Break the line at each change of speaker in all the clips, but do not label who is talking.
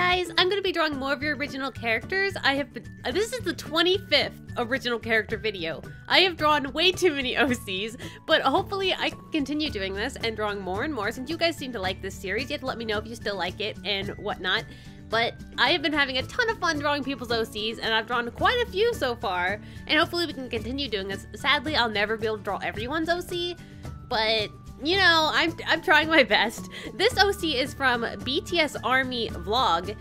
guys, I'm going to be drawing more of your original characters. This is the 25th original character video. I have drawn way too many OCs, but hopefully I can continue doing this and drawing more and more since you guys seem to like this series. You have to let me know if you still like it and whatnot. But I have been having a ton of fun drawing people's OCs, and I've drawn quite a few so far, and hopefully we can continue doing this. Sadly, I'll never be able to draw everyone's OC, but you know, I'm trying my best. This OC is from BTS Army Vlog,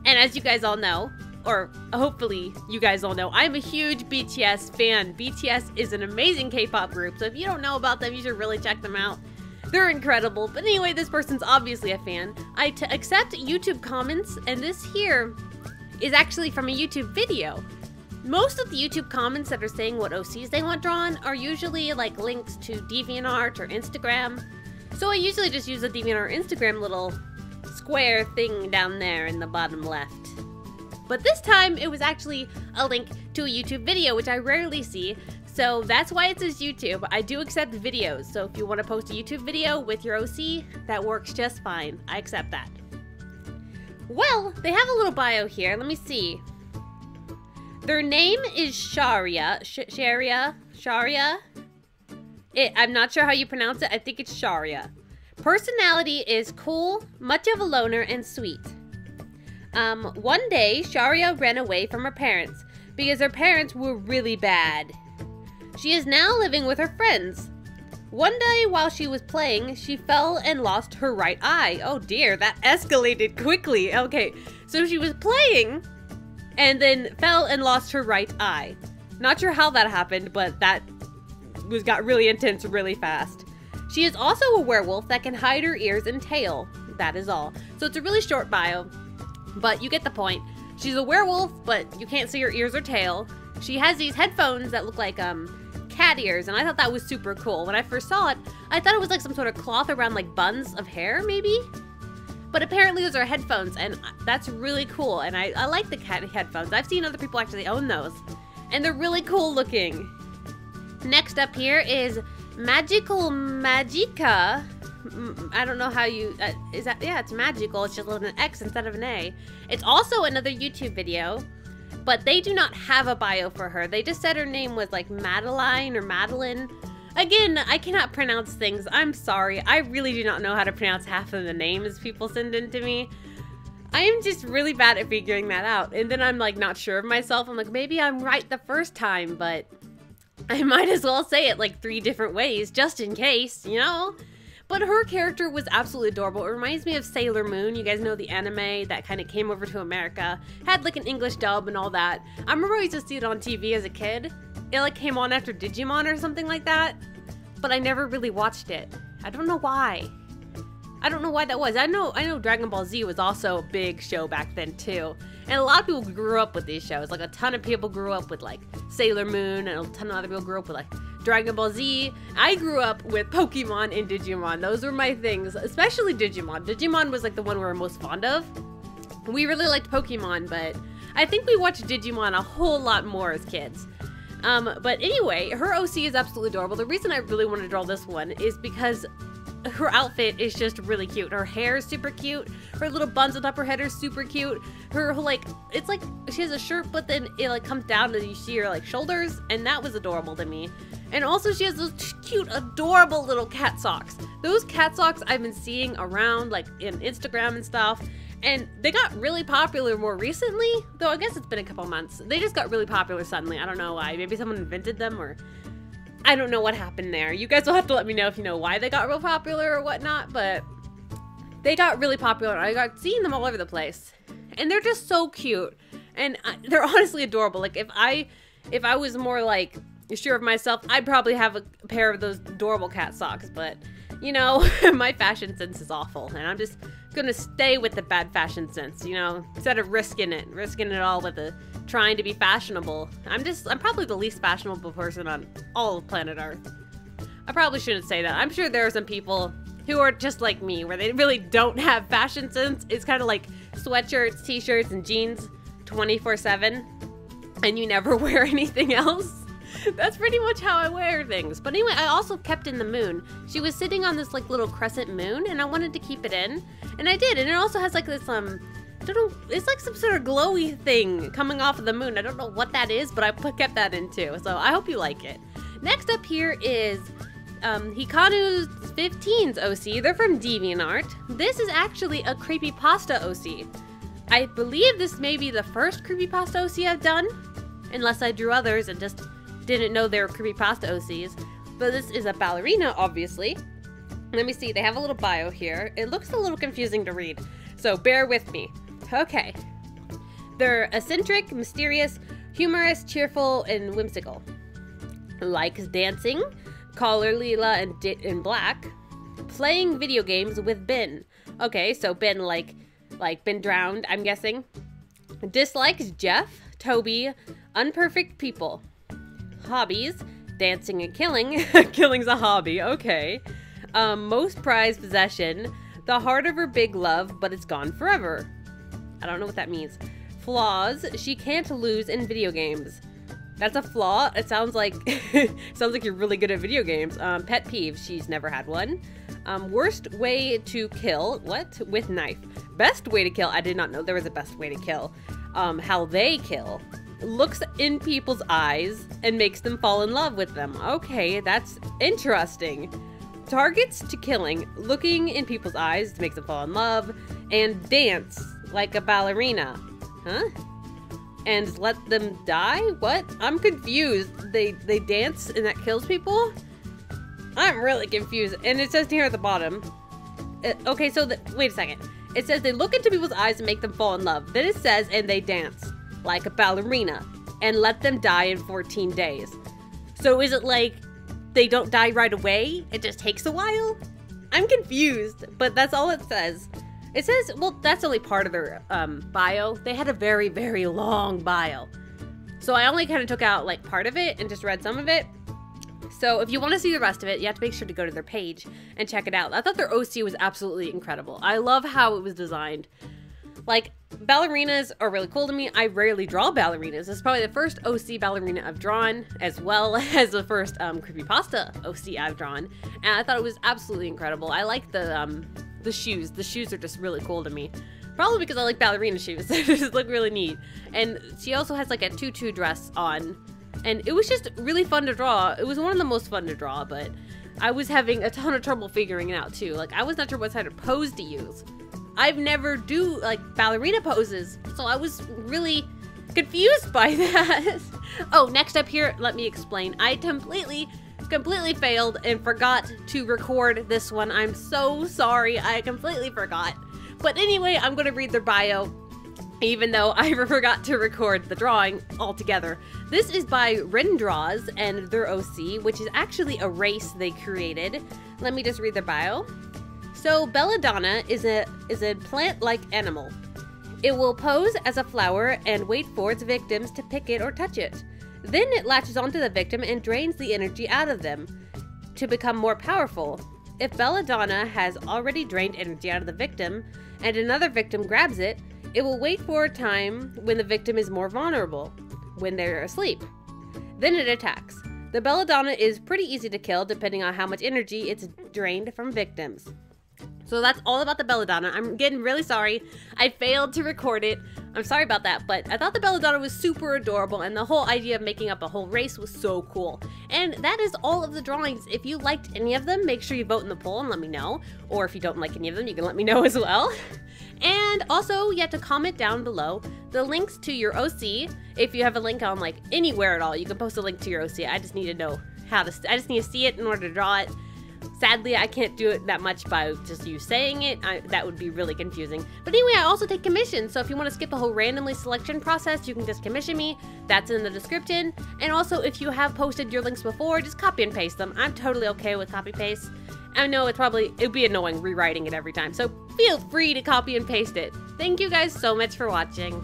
and as you guys all know, or hopefully you guys all know, I'm a huge BTS fan. BTS is an amazing K-pop group, so if you don't know about them, you should really check them out. They're incredible. But anyway, this person's obviously a fan. I accept YouTube comments, and this here is actually from a YouTube video. Most of the YouTube comments that are saying what OCs they want drawn are usually like links to DeviantArt or Instagram. So I usually just use the DeviantArt or Instagram little square thing down there in the bottom left. But this time it was actually a link to a YouTube video, which I rarely see. So that's why it says YouTube. I do accept videos. So if you want to post a YouTube video with your OC, that works just fine. I accept that. Well, they have a little bio here. Let me see. Their name is Sharia. Sharia. I'm not sure how you pronounce it. I think it's Sharia. Personality is cool, much of a loner, and sweet. One day, Sharia ran away from her parents because her parents were really bad. She is now living with her friends. One day while she was playing, she fell and lost her right eye. Oh dear, that escalated quickly. Okay, so she was playing and then fell and lost her right eye. Not sure how that happened, but that got really intense really fast. She is also a werewolf that can hide her ears and tail. That is all. So it's a really short bio, but you get the point. She's a werewolf, but you can't see her ears or tail. She has these headphones that look like cat ears, and I thought that was super cool. When I first saw it, I thought it was like some sort of cloth around like buns of hair, maybe? But apparently those are headphones, and that's really cool, and I like the cat headphones. I've seen other people actually own those, and they're really cool looking. Next up here is Magical Magica. I don't know how you, yeah, it's magical. It's just with an X instead of an A. It's also another YouTube video. But they do not have a bio for her. They just said her name was like Madeline or Madeline. Again, I cannot pronounce things. I'm sorry. I really do not know how to pronounce half of the names people send in to me. I am just really bad at figuring that out. And then I'm like not sure of myself. I'm like, maybe I'm right the first time, but I might as well say it like 3 different ways just in case, you know? But her character was absolutely adorable. It reminds me of Sailor Moon. You guys know the anime that kind of came over to America. Had like an English dub and all that. I remember I used to see it on TV as a kid. It like came on after Digimon or something like that. But I never really watched it. I don't know why. I don't know why that was. I know Dragon Ball Z was also a big show back then too. And a lot of people grew up with these shows. Like a ton of people grew up with like Sailor Moon, and a ton of other people grew up with like Dragon Ball Z. I grew up with Pokemon and Digimon. Those were my things, especially Digimon. Digimon was like the one we were most fond of. We really liked Pokemon, but I think we watched Digimon a whole lot more as kids. But anyway, her OC is absolutely adorable. The reason I really want to draw this one is because her outfit is just really cute. Her hair is super cute. Her little buns on top of her head are super cute. Her like, it's like she has a shirt, but then it like comes down and you see her like shoulders, and that was adorable to me. And also she has those cute, adorable little cat socks. Those cat socks I've been seeing around like in Instagram and stuff, and they got really popular more recently, though I guess it's been a couple months. They just got really popular suddenly. I don't know why. Maybe someone invented them, or I don't know what happened there. You guys will have to let me know if you know why they got real popular or whatnot, but they got really popular. I got seeing them all over the place, and they're just so cute, and they're honestly adorable. Like if I was more like sure of myself, I'd probably have a pair of those adorable cat socks, but you know, my fashion sense is awful, and I'm just gonna stay with the bad fashion sense, you know, instead of risking it all with trying to be fashionable. I'm probably the least fashionable person on all of planet Earth. I probably shouldn't say that. I'm sure there are some people who are just like me, where they really don't have fashion sense. It's kind of like sweatshirts, t-shirts, and jeans 24/7, and you never wear anything else. That's pretty much how I wear things. But anyway, I also kept in the moon. She was sitting on this like little crescent moon, and I wanted to keep it in, and I did. And it also has like this don't know, it's like some sort of glowy thing coming off of the moon. I don't know what that is, but I kept that in too, so I hope you like it. Next up here is Hikaru's 15's OC. They're from DeviantArt. This is actually a creepypasta OC. I believe this may be the first creepypasta OC I've done, unless I drew others and just didn't know they were creepypasta OCs. But this is a ballerina, obviously. Let me see, they have a little bio here. It looks a little confusing to read, so bear with me. Okay. They're eccentric, mysterious, humorous, cheerful, and whimsical. Likes dancing, color Leela in black, playing video games with Ben. Okay, so Ben like been drowned, I'm guessing. Dislikes Jeff, Toby, unperfect people. Hobbies, dancing and killing. Killing's a hobby, okay. Most prized possession, the heart of her big love, but it's gone forever. I don't know what that means. Flaws, she can't lose in video games. That's a flaw. It sounds like you're really good at video games. Pet peeve, she's never had one. Worst way to kill, what? With knife. Best way to kill, I did not know there was a best way to kill. How they kill. Looks in people's eyes and makes them fall in love with them. Okay, that's interesting. Targets to killing, looking in people's eyes makes them fall in love, and dance like a ballerina. Huh? And let them die? What? I'm confused. They dance and that kills people? I'm really confused. And it says here at the bottom. Okay, so wait a second. It says they look into people's eyes and make them fall in love. Then it says, and they dance like a ballerina and let them die in 14 days. So is it like they don't die right away? It just takes a while? I'm confused, but that's all it says. It says, well, that's only part of their bio. They had a very, very long bio. So I only kind of took out like part of it and just read some of it. So if you want to see the rest of it, you have to make sure to go to their page and check it out. I thought their OC was absolutely incredible. I love how it was designed. Like, ballerinas are really cool to me. I rarely draw ballerinas. This is probably the first OC ballerina I've drawn, as well as the first creepypasta OC I've drawn. And I thought it was absolutely incredible. I like the shoes. The shoes are just really cool to me. Probably because I like ballerina shoes. They just look really neat. And she also has like a tutu dress on. And it was just really fun to draw. It was one of the most fun to draw, but I was having a ton of trouble figuring it out too. Like, I was not sure what kind of pose to use. I've never do like ballerina poses, so I was really confused by that. Oh, next up here, let me explain. I completely failed and forgot to record this one. I'm so sorry. I completely forgot. But anyway, I'm gonna read their bio, even though I forgot to record the drawing altogether. This is by Rendraws and their OC, which is actually a race they created. Let me just read their bio. So belladonna is a plant-like animal. It will pose as a flower and wait for its victims to pick it or touch it. Then it latches onto the victim and drains the energy out of them to become more powerful. If belladonna has already drained energy out of the victim and another victim grabs it, it will wait for a time when the victim is more vulnerable, when they're asleep. Then it attacks. The belladonna is pretty easy to kill depending on how much energy it's drained from victims. So that's all about the belladonna. I'm getting really sorry. I failed to record it. I'm sorry about that, but I thought the belladonna was super adorable, and the whole idea of making up a whole race was so cool. And that is all of the drawings. If you liked any of them, make sure you vote in the poll and let me know. Or if you don't like any of them, you can let me know as well. And also, you have to comment down below the links to your OC. If you have a link on like anywhere at all, you can post a link to your OC. I just need to know how to, I just need to see it in order to draw it. Sadly, I can't do it that much by just you saying it. That would be really confusing. But anyway, I also take commissions, so if you want to skip the whole randomly selection process, you can just commission me. That's in the description. And also, if you have posted your links before, just copy and paste them. I'm totally okay with copy paste. I know it'd be annoying rewriting it every time, so feel free to copy and paste it. Thank you guys so much for watching.